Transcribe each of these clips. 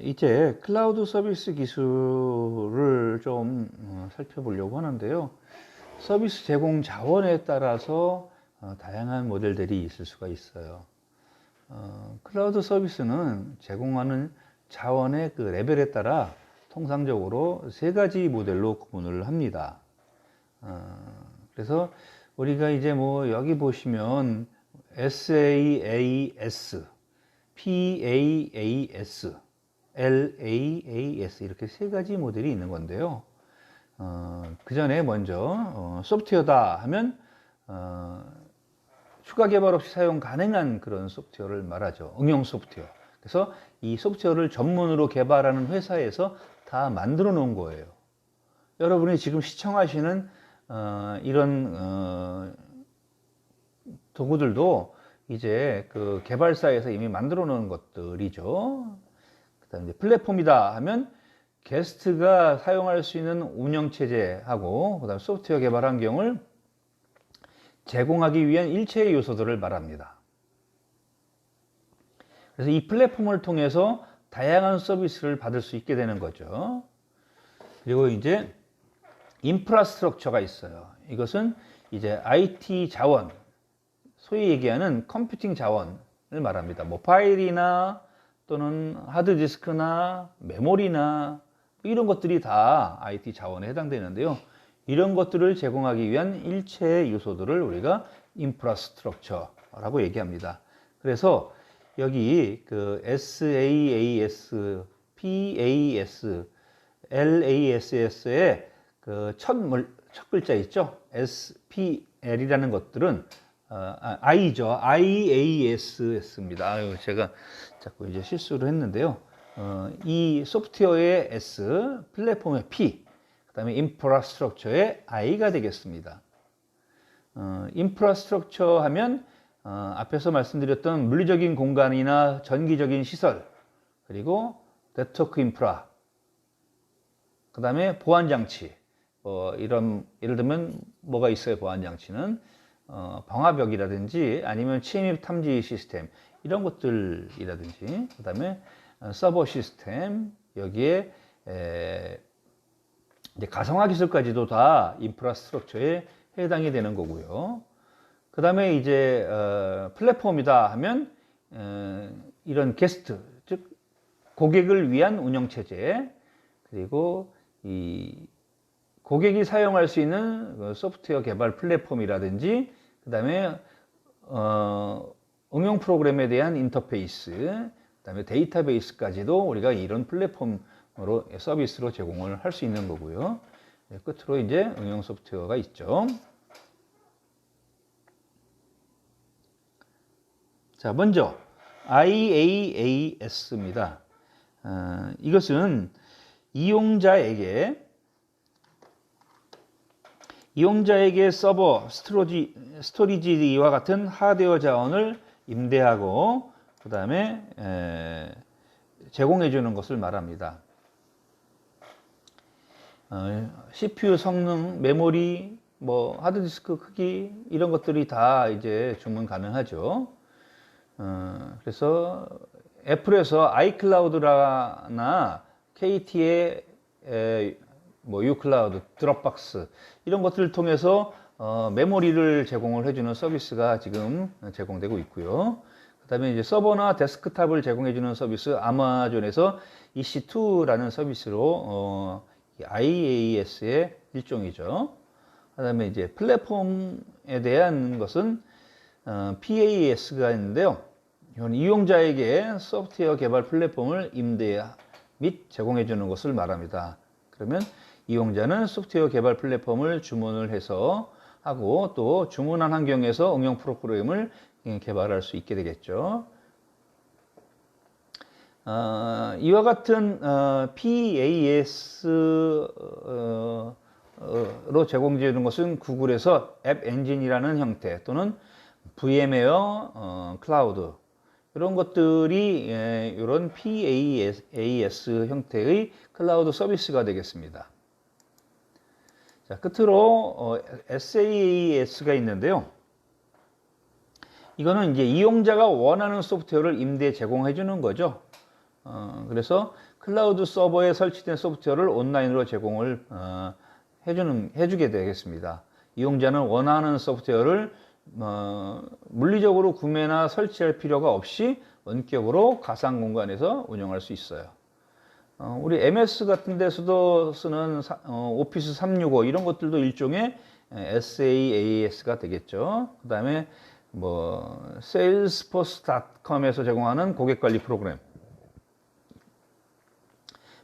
이제 클라우드 서비스 기술을 좀 살펴보려고 하는데요. 서비스 제공 자원에 따라서 다양한 모델들이 있을 수가 있어요. 클라우드 서비스는 제공하는 자원의 그 레벨에 따라 통상적으로 세 가지 모델로 구분을 합니다. 그래서 우리가 이제 뭐 여기 보시면 SaaS, PaaS, LaaS 이렇게 세 가지 모델이 있는 건데요. 그 전에 먼저 소프트웨어다 하면 추가 개발 없이 사용 가능한 그런 소프트웨어를 말하죠. 응용 소프트웨어. 그래서 이 소프트웨어를 전문으로 개발하는 회사에서 다 만들어 놓은 거예요. 여러분이 지금 시청하시는 이런 도구들도 이제 그 개발사에서 이미 만들어 놓은 것들이죠. 그다음에 플랫폼이다 하면 게스트가 사용할 수 있는 운영체제하고 그다음 소프트웨어 개발 환경을 제공하기 위한 일체의 요소들을 말합니다. 그래서 이 플랫폼을 통해서 다양한 서비스를 받을 수 있게 되는 거죠. 그리고 이제 인프라스트럭처가 있어요. 이것은 이제 IT 자원, 소위 얘기하는 컴퓨팅 자원을 말합니다. 뭐 파일이나 또는 하드디스크나 메모리나 이런 것들이 다 IT 자원에 해당되는데요. 이런 것들을 제공하기 위한 일체의 요소들을 우리가 인프라스트럭처라고 얘기합니다. 그래서 여기 그 SaaS, PaaS, LaaS의 그 첫 글자 있죠? SPL이라는 것들은 I죠. IaaS입니다. 아유, 제가 자꾸 이제 실수를 했는데요. 이 소프트웨어의 S, 플랫폼의 P, 그 다음에 인프라스트럭처의 I가 되겠습니다. 인프라스트럭처 하면 앞에서 말씀드렸던 물리적인 공간이나 전기적인 시설, 그리고 네트워크 인프라, 그 다음에 보안장치, 이런 예를 들면 뭐가 있어요? 보안장치는 방화벽이라든지 아니면 침입 탐지 시스템 이런 것들이라든지 그 다음에 서버 시스템 여기에 이제 가상화 기술까지도 다 인프라스트럭처에 해당이 되는 거고요. 그 다음에 이제 플랫폼이다 하면 이런 게스트 즉 고객을 위한 운영체제 그리고 이 고객이 사용할 수 있는 소프트웨어 개발 플랫폼이라든지 그 다음에 응용 프로그램에 대한 인터페이스 그 다음에 데이터베이스까지도 우리가 이런 플랫폼으로 서비스로 제공을 할 수 있는 거고요. 끝으로 이제 응용 소프트웨어가 있죠. 자, 먼저 IaaS입니다. 이것은 이용자에게 서버, 스토리지와 같은 하드웨어 자원을 임대하고 그 다음에 제공해 주는 것을 말합니다. CPU 성능, 메모리, 뭐 하드디스크 크기 이런 것들이 다 이제 주문 가능하죠. 그래서 애플에서 아이클라우드나 KT의 뭐 유클라우드, 드롭박스 이런 것들을 통해서 메모리를 제공을 해주는 서비스가 지금 제공되고 있고요. 그 다음에 이제 서버나 데스크탑을 제공해주는 서비스 아마존에서 EC2라는 서비스로 IaaS의 일종이죠. 그 다음에 이제 플랫폼에 대한 것은 PaaS가 있는데요. 이건 이용자에게 소프트웨어 개발 플랫폼을 임대 및 제공해주는 것을 말합니다. 그러면 이용자는 소프트웨어 개발 플랫폼을 주문을 해서 하고 또 주문한 환경에서 응용 프로그램을 개발할 수 있게 되겠죠. 이와 같은 PaaS로 제공되는 것은 구글에서 앱 엔진이라는 형태 또는 VM웨어 클라우드 이런 것들이 이런 PaaS 형태의 클라우드 서비스가 되겠습니다. 자, 끝으로 SaaS가 있는데요. 이거는 이제 이용자가 원하는 소프트웨어를 임대 제공해 주는 거죠. 그래서 클라우드 서버에 설치된 소프트웨어를 온라인으로 제공을 해주게 되겠습니다. 이용자는 원하는 소프트웨어를 물리적으로 구매나 설치할 필요가 없이 원격으로 가상 공간에서 운영할 수 있어요. 우리 MS 같은 데서도 쓰는 오피스 365 이런 것들도 일종의 SaaS가 되겠죠. 그 다음에 salesforce.com에서 제공하는 고객 관리 프로그램,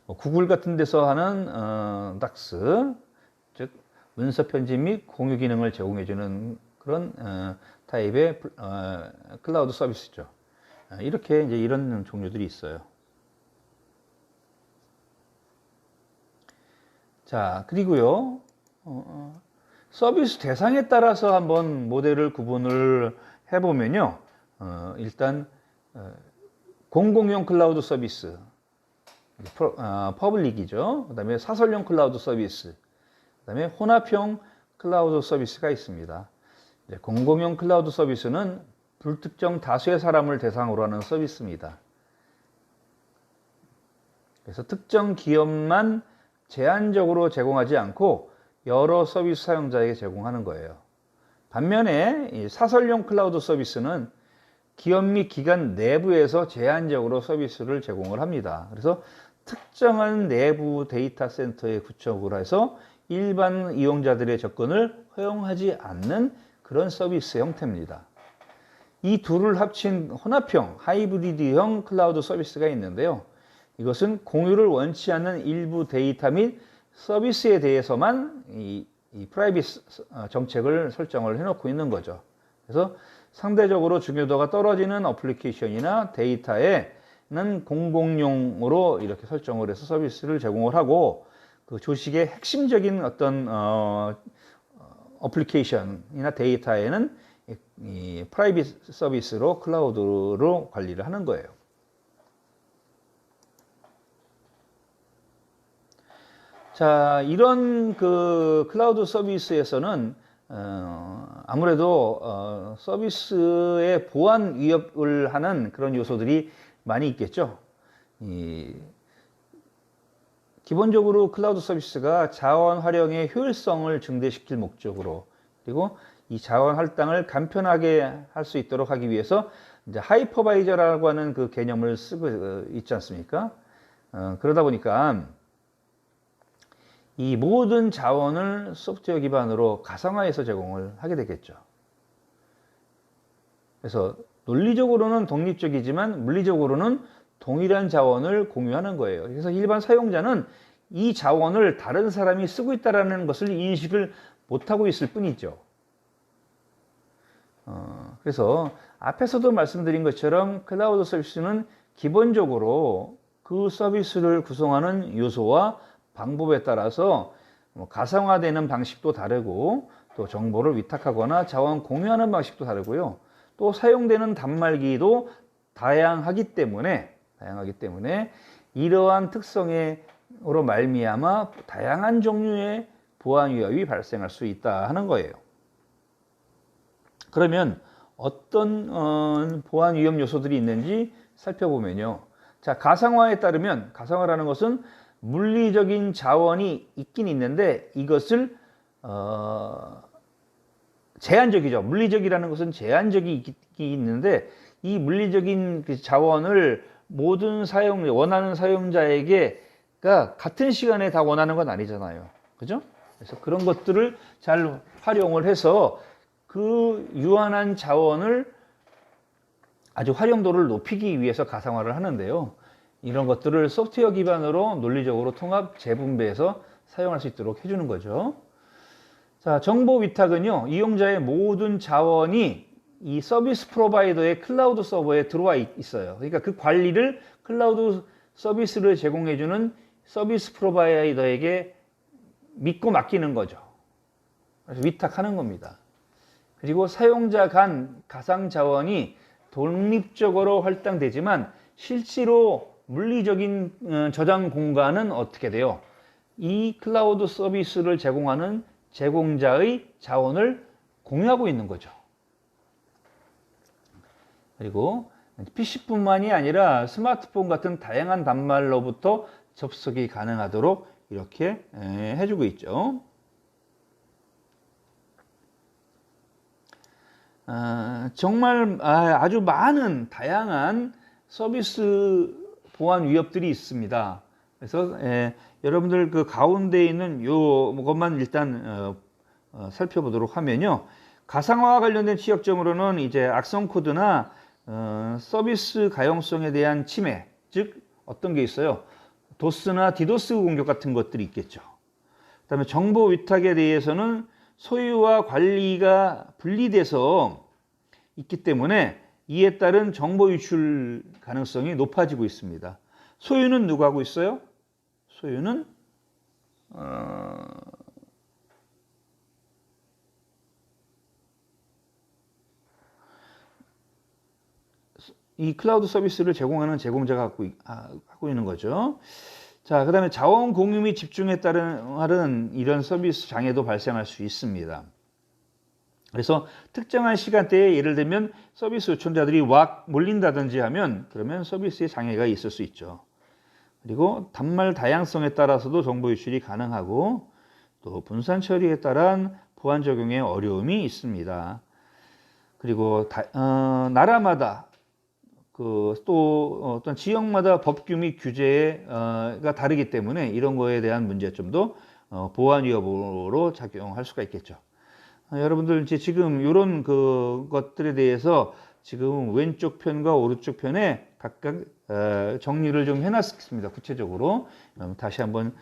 구글 같은 데서 하는 닥스, 즉 문서 편집 및 공유 기능을 제공해주는 그런 타입의 클라우드 서비스죠. 이렇게 이제 이런 종류들이 있어요. 자, 그리고요, 서비스 대상에 따라서 한번 모델을 구분을 해보면요, 일단 공공용 클라우드 서비스, 퍼블릭이죠. 그 다음에 사설용 클라우드 서비스, 그 다음에 혼합형 클라우드 서비스가 있습니다. 공공용 클라우드 서비스는 불특정 다수의 사람을 대상으로 하는 서비스입니다. 그래서 특정 기업만 제한적으로 제공하지 않고 여러 서비스 사용자에게 제공하는 거예요. 반면에 이 사설용 클라우드 서비스는 기업 및 기관 내부에서 제한적으로 서비스를 제공을 합니다. 그래서 특정한 내부 데이터 센터에 구축을 해서 일반 이용자들의 접근을 허용하지 않는 그런 서비스 형태입니다. 이 둘을 합친 혼합형, 하이브리드형 클라우드 서비스가 있는데요. 이것은 공유를 원치 않는 일부 데이터 및 서비스에 대해서만 이 프라이빗 정책을 설정을 해놓고 있는 거죠. 그래서 상대적으로 중요도가 떨어지는 어플리케이션이나 데이터에는 공공용으로 이렇게 설정을 해서 서비스를 제공을 하고, 그 조직의 핵심적인 어떤 어플리케이션이나 데이터에는 이 프라이빗 서비스로 클라우드로 관리를 하는 거예요. 자, 이런 그 클라우드 서비스에서는 아무래도 서비스의 보안 위협을 하는 그런 요소들이 많이 있겠죠. 기본적으로 클라우드 서비스가 자원 활용의 효율성을 증대시킬 목적으로, 그리고 이 자원 할당을 간편하게 할 수 있도록 하기 위해서 이제 하이퍼바이저라고 하는 그 개념을 쓰고 있지 않습니까? 그러다 보니까 이 모든 자원을 소프트웨어 기반으로 가상화해서 제공을 하게 되겠죠. 그래서 논리적으로는 독립적이지만 물리적으로는 동일한 자원을 공유하는 거예요. 그래서 일반 사용자는 이 자원을 다른 사람이 쓰고 있다는 것을 인식을 못하고 있을 뿐이죠. 그래서 앞에서도 말씀드린 것처럼 클라우드 서비스는 기본적으로 그 서비스를 구성하는 요소와 방법에 따라서 가상화되는 방식도 다르고, 또 정보를 위탁하거나 자원 공유하는 방식도 다르고요. 또 사용되는 단말기도 다양하기 때문에 이러한 특성으로 말미암아 다양한 종류의 보안 위협이 발생할 수 있다 하는 거예요. 그러면 어떤 보안 위험 요소들이 있는지 살펴보면요. 자, 가상화에 따르면, 가상화라는 것은 물리적인 자원이 있긴 있는데 이것을 제한적이죠. 물리적이라는 것은 제한적이 있는데 이 물리적인 그 자원을 모든 원하는 사용자에게가 같은 시간에 다 원하는 건 아니잖아요. 그죠? 그래서 그런 것들을 잘 활용을 해서 그 유한한 자원을 아주 활용도를 높이기 위해서 가상화를 하는데요. 이런 것들을 소프트웨어 기반으로 논리적으로 통합 재분배해서 사용할 수 있도록 해주는 거죠. 자, 정보 위탁은요, 이용자의 모든 자원이 이 서비스 프로바이더의 클라우드 서버에 들어와 있어요. 그러니까 그 관리를 클라우드 서비스를 제공해주는 서비스 프로바이더에게 믿고 맡기는 거죠. 그래서 위탁하는 겁니다. 그리고 사용자 간 가상 자원이 독립적으로 할당되지만 실제로 물리적인 저장 공간은 어떻게 돼요? 이 클라우드 서비스를 제공하는 제공자의 자원을 공유하고 있는 거죠. 그리고 PC뿐만이 아니라 스마트폰 같은 다양한 단말로부터 접속이 가능하도록 이렇게 해주고 있죠. 정말 아주 많은 다양한 서비스 보안 위협들이 있습니다. 그래서 여러분들 그 가운데 있는 요것만 일단 살펴보도록 하면요. 가상화와 관련된 취약점으로는 이제 악성 코드나 서비스 가용성에 대한 침해, 즉 어떤 게 있어요? 도스나 디도스 공격 같은 것들이 있겠죠. 그다음에 정보 위탁에 대해서는 소유와 관리가 분리돼서 있기 때문에 이에 따른 정보 유출 가능성이 높아지고 있습니다. 소유는 누가 하고 있어요? 소유는 이 클라우드 서비스를 제공하는 제공자가 하고 있는 거죠. 자, 그 다음에 자원 공유 및 집중에 따른 이런 서비스 장애도 발생할 수 있습니다. 그래서 특정한 시간대에 예를 들면 서비스 요청자들이 왁 몰린다든지 하면 그러면 서비스에 장애가 있을 수 있죠. 그리고 단말 다양성에 따라서도 정보 유출이 가능하고 또 분산 처리에 따른 보안 적용에 어려움이 있습니다. 그리고 나라마다 또 어떤 지역마다 법규 및 규제가 다르기 때문에 이런 거에 대한 문제점도 보안 위협으로 작용할 수가 있겠죠. 여러분들 이제 지금 이런 것들에 대해서 지금 왼쪽 편과 오른쪽 편에 각각 정리를 좀 해놨습니다. 구체적으로 다시 한번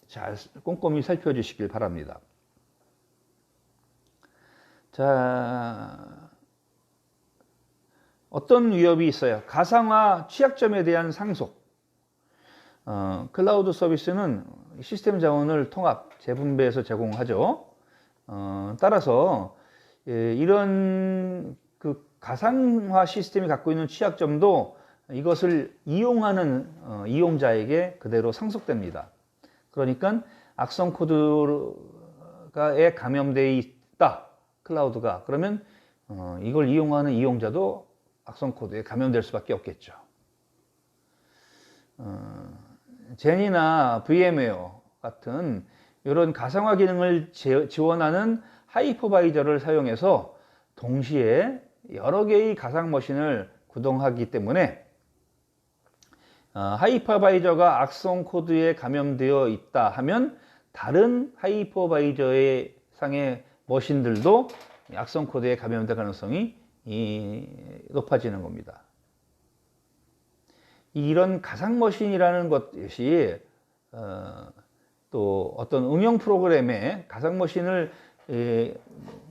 잘 꼼꼼히 살펴주시길 바랍니다. 자, 어떤 위협이 있어요? 가상화 취약점에 대한 상속. 클라우드 서비스는 시스템 자원을 통합, 재분배해서 제공하죠. 따라서 이런 그 가상화 시스템이 갖고 있는 취약점도 이것을 이용하는 이용자에게 그대로 상속됩니다. 그러니까 악성 코드에 감염되어 있다, 클라우드가. 그러면 이걸 이용하는 이용자도 악성 코드에 감염될 수밖에 없겠죠. 제니나 VM웨어 같은 이런 가상화 기능을 지원하는 하이퍼바이저를 사용해서 동시에 여러 개의 가상 머신을 구동하기 때문에 하이퍼바이저가 악성 코드에 감염되어 있다 하면 다른 하이퍼바이저의 상의 머신들도 악성 코드에 감염될 가능성이 높아지는 겁니다. 이런 가상 머신이라는 것이 또 어떤 응용 프로그램에 가상 머신을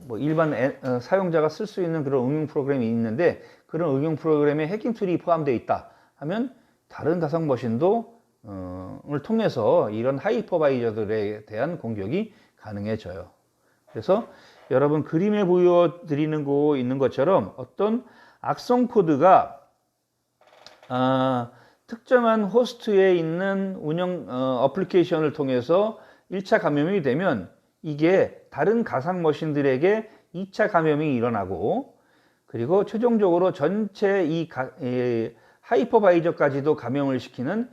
뭐 일반 사용자가 쓸 수 있는 그런 응용 프로그램이 있는데 그런 응용 프로그램에 해킹 툴이 포함되어 있다 하면 다른 가상 머신도 을 통해서 이런 하이퍼바이저들에 대한 공격이 가능해져요. 그래서 여러분 그림에 보여드리는 거 있는 것처럼 어떤 악성 코드가 특정한 호스트에 있는 운영 어플리케이션을 통해서 1차 감염이 되면 이게 다른 가상 머신들에게 2차 감염이 일어나고 그리고 최종적으로 전체 이 하이퍼바이저까지도 감염을 시키는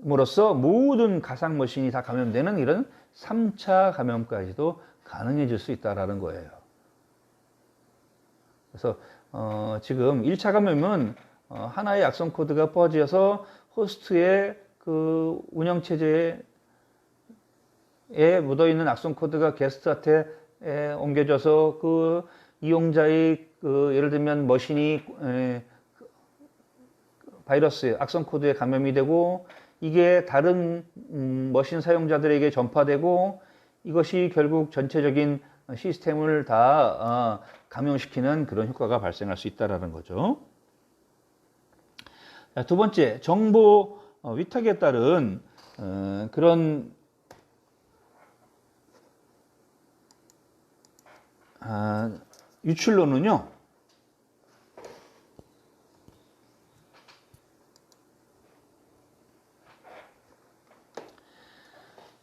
으로써 모든 가상 머신이 다 감염되는 이런 3차 감염까지도 가능해질 수 있다는 거예요. 그래서 지금 1차 감염은 하나의 악성 코드가 퍼져서 호스트의 그 운영체제에 묻어있는 악성 코드가 게스트한테 옮겨져서 그 이용자의 예를 들면 머신이 바이러스, 악성 코드에 감염이 되고 이게 다른 머신 사용자들에게 전파되고 이것이 결국 전체적인 시스템을 다 감염시키는 그런 효과가 발생할 수 있다는 거죠. 두 번째, 정보 위탁에 따른 그런 유출로는요.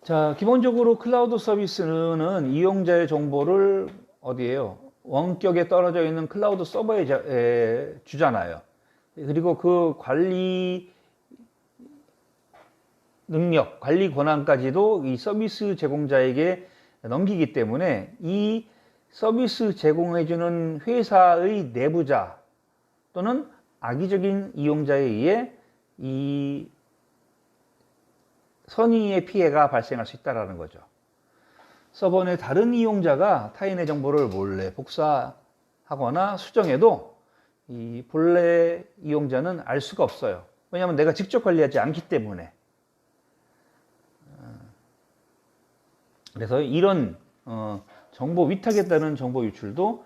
자, 기본적으로 클라우드 서비스는 이용자의 정보를 어디에요? 원격에 떨어져 있는 클라우드 서버에 주잖아요. 그리고 그 관리 능력, 관리 권한까지도 이 서비스 제공자에게 넘기기 때문에 이 서비스 제공해주는 회사의 내부자 또는 악의적인 이용자에 의해 이 선의의 피해가 발생할 수 있다는 거죠. 서버 내 다른 이용자가 타인의 정보를 몰래 복사하거나 수정해도 이 본래 이용자는 알 수가 없어요. 왜냐하면 내가 직접 관리하지 않기 때문에. 그래서 이런 정보 위탁에 따른 정보 유출도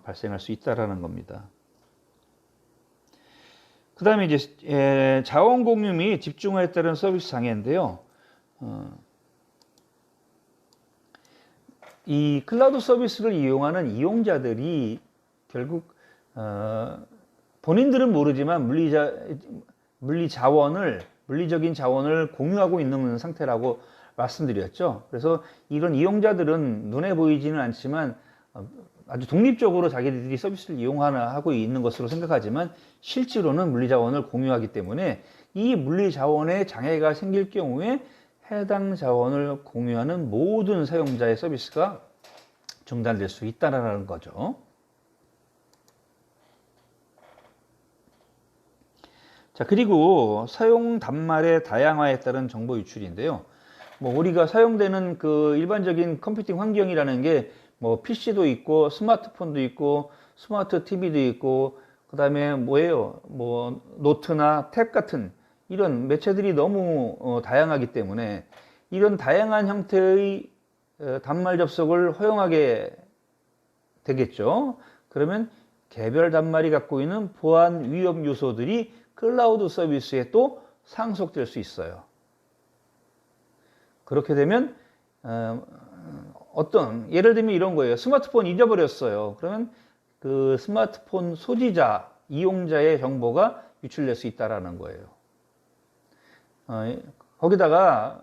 발생할 수 있다는 겁니다. 그 다음에 이제 자원 공유 및 집중화에 따른 서비스 장애인데요. 이 클라우드 서비스를 이용하는 이용자들이 결국 본인들은 모르지만 물리적인 자원을 공유하고 있는 상태라고 말씀드렸죠. 그래서 이런 이용자들은 눈에 보이지는 않지만 아주 독립적으로 자기들이 서비스를 이용하고 있는 것으로 생각하지만 실제로는 물리자원을 공유하기 때문에 이 물리자원에 장애가 생길 경우에 해당 자원을 공유하는 모든 사용자의 서비스가 중단될 수 있다는 거죠. 자, 그리고 사용 단말의 다양화에 따른 정보 유출인데요. 뭐 우리가 사용되는 그 일반적인 컴퓨팅 환경이라는 게 뭐 PC도 있고 스마트폰도 있고 스마트 TV도 있고 그다음에 뭐예요? 뭐 노트나 탭 같은 이런 매체들이 너무 다양하기 때문에 이런 다양한 형태의 단말 접속을 허용하게 되겠죠. 그러면 개별 단말이 갖고 있는 보안 위험 요소들이 클라우드 서비스에 또 상속될 수 있어요. 그렇게 되면 예를 들면 이런 거예요. 스마트폰 잊어버렸어요. 그러면 그 스마트폰 소지자, 이용자의 정보가 유출될 수 있다라는 거예요. 거기다가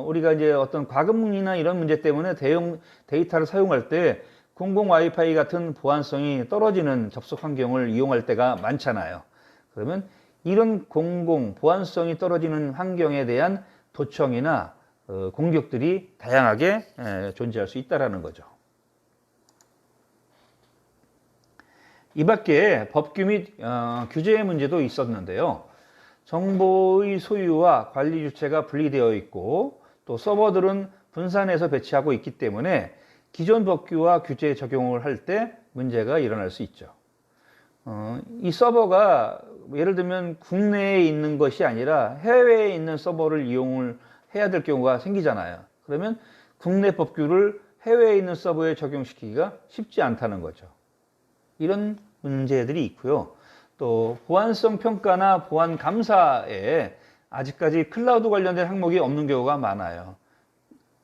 우리가 이제 어떤 과금이나 이런 문제 때문에 대형 데이터를 사용할 때 공공 와이파이 같은 보안성이 떨어지는 접속 환경을 이용할 때가 많잖아요. 그러면 이런 공공 보안성이 떨어지는 환경에 대한 도청이나 공격들이 다양하게 존재할 수 있다는 거죠. 이 밖에 법규 및 규제의 문제도 있었는데요. 정보의 소유와 관리 주체가 분리되어 있고 또 서버들은 분산해서 배치하고 있기 때문에 기존 법규와 규제 적용을 할 때 문제가 일어날 수 있죠. 이 서버가 예를 들면 국내에 있는 것이 아니라 해외에 있는 서버를 이용을 해야 될 경우가 생기잖아요. 그러면 국내 법규를 해외에 있는 서버에 적용시키기가 쉽지 않다는 거죠. 이런 문제들이 있고요. 또 보안성 평가나 보안 감사에 아직까지 클라우드 관련된 항목이 없는 경우가 많아요.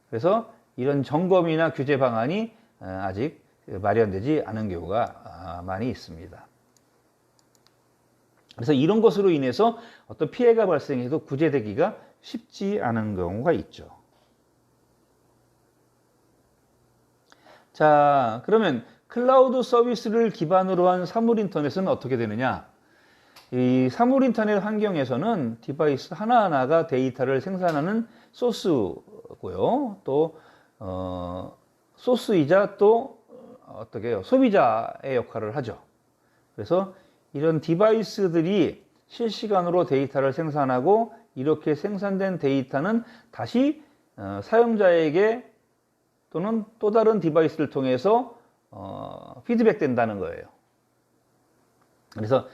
그래서 이런 점검이나 규제 방안이 아직 마련되지 않은 경우가 많이 있습니다. 그래서 이런 것으로 인해서 어떤 피해가 발생해도 구제되기가 쉽지 않은 경우가 있죠. 자, 그러면 클라우드 서비스를 기반으로 한 사물 인터넷은 어떻게 되느냐? 이 사물 인터넷 환경에서는 디바이스 하나하나가 데이터를 생산하는 소스고요. 또 소스이자 또 어떻게 해요? 소비자의 역할을 하죠. 그래서 이런 디바이스들이 실시간으로 데이터를 생산하고 이렇게 생산된 데이터는 다시 사용자에게 또는 또 다른 디바이스를 통해서 피드백 된다는 거예요. 그래서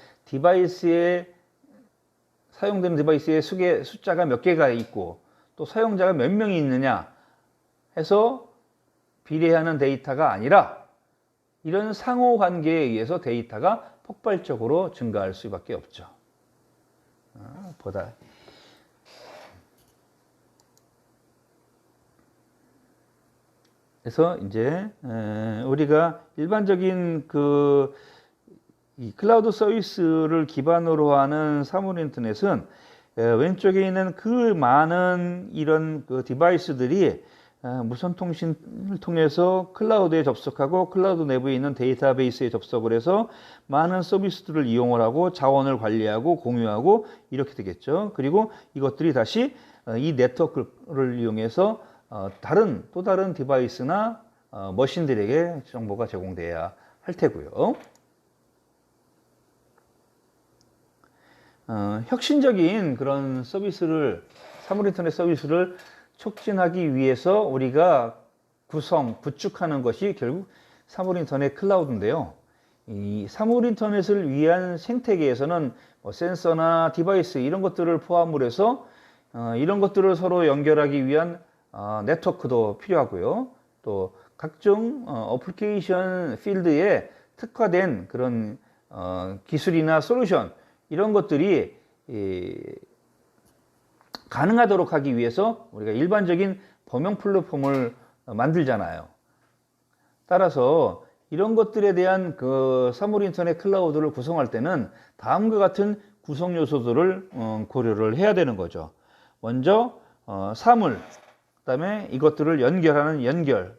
사용되는 디바이스의 숫자가 몇 개가 있고 또 사용자가 몇 명이 있느냐 해서 비례하는 데이터가 아니라 이런 상호관계에 의해서 데이터가 폭발적으로 증가할 수밖에 없죠. 그래서 이제 우리가 일반적인 이 클라우드 서비스를 기반으로 하는 사물 인터넷은 왼쪽에 있는 그 많은 이런 디바이스들이 무선 통신을 통해서 클라우드에 접속하고 클라우드 내부에 있는 데이터베이스에 접속을 해서 많은 서비스들을 이용을 하고 자원을 관리하고 공유하고 이렇게 되겠죠. 그리고 이것들이 다시 이 네트워크를 이용해서 또 다른 디바이스나 머신들에게 정보가 제공돼야 할 테고요. 혁신적인 그런 사물 인터넷 서비스를 촉진하기 위해서 우리가 구축하는 것이 결국 사물 인터넷 클라우드인데요. 이 사물 인터넷을 위한 생태계에서는 센서나 디바이스 이런 것들을 포함을 해서 이런 것들을 서로 연결하기 위한 네트워크도 필요하고요. 또 각종 어플리케이션 필드에 특화된 그런 기술이나 솔루션 이런 것들이 가능하도록 하기 위해서 우리가 일반적인 범용 플랫폼을 만들잖아요. 따라서 이런 것들에 대한 그 사물 인터넷 클라우드를 구성할 때는 다음과 같은 구성 요소들을 고려를 해야 되는 거죠. 먼저 사물, 그다음에 이것들을 연결하는 연결,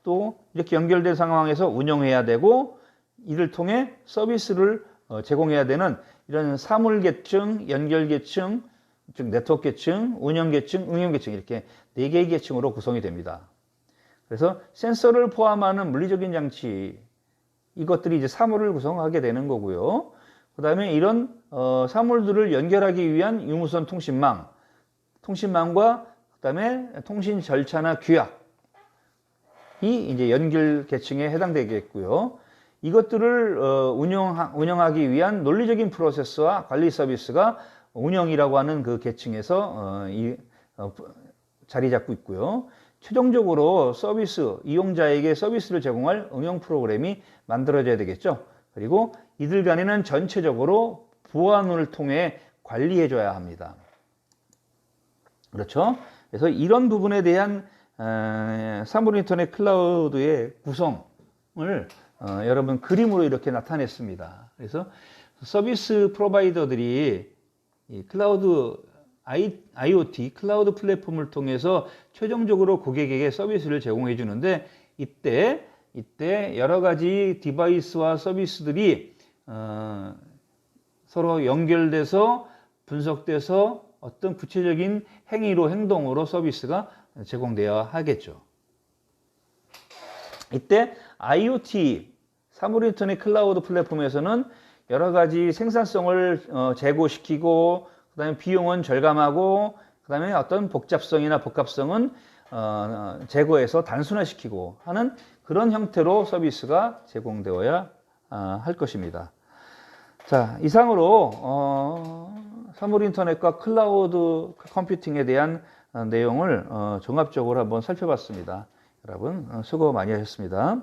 또 이렇게 연결된 상황에서 운영해야 되고 이를 통해 서비스를 제공해야 되는 이런 사물 계층, 연결 계층, 즉 네트워크 계층, 운영 계층, 응용 계층 이렇게 4개의 계층으로 구성이 됩니다. 그래서 센서를 포함하는 물리적인 장치 이것들이 이제 사물을 구성하게 되는 거고요. 그다음에 이런 사물들을 연결하기 위한 유무선 통신망과 그다음에 통신 절차나 규약이 이제 연결 계층에 해당되겠고요. 이것들을 운영하기 위한 논리적인 프로세스와 관리 서비스가 운영이라고 하는 그 계층에서 자리 잡고 있고요. 최종적으로 이용자에게 서비스를 제공할 응용 프로그램이 만들어져야 되겠죠. 그리고 이들 간에는 전체적으로 보안을 통해 관리해줘야 합니다. 그렇죠? 그래서 이런 부분에 대한 사물 인터넷 클라우드의 구성을 여러분 그림으로 이렇게 나타냈습니다. 그래서 서비스 프로바이더들이 이 클라우드 IoT 클라우드 플랫폼을 통해서 최종적으로 고객에게 서비스를 제공해 주는데 이때 여러 가지 디바이스와 서비스들이 서로 연결돼서 분석돼서 어떤 구체적인 행동으로 서비스가 제공되어야 하겠죠. 이때 IoT 사물 인터넷 클라우드 플랫폼에서는 여러 가지 생산성을 제고시키고 그다음에 비용은 절감하고 그다음에 어떤 복잡성이나 복합성은 제거해서 단순화시키고 하는 그런 형태로 서비스가 제공되어야 할 것입니다. 자, 이상으로 사물 인터넷과 클라우드 컴퓨팅에 대한 내용을 종합적으로 한번 살펴봤습니다. 여러분 수고 많이 하셨습니다.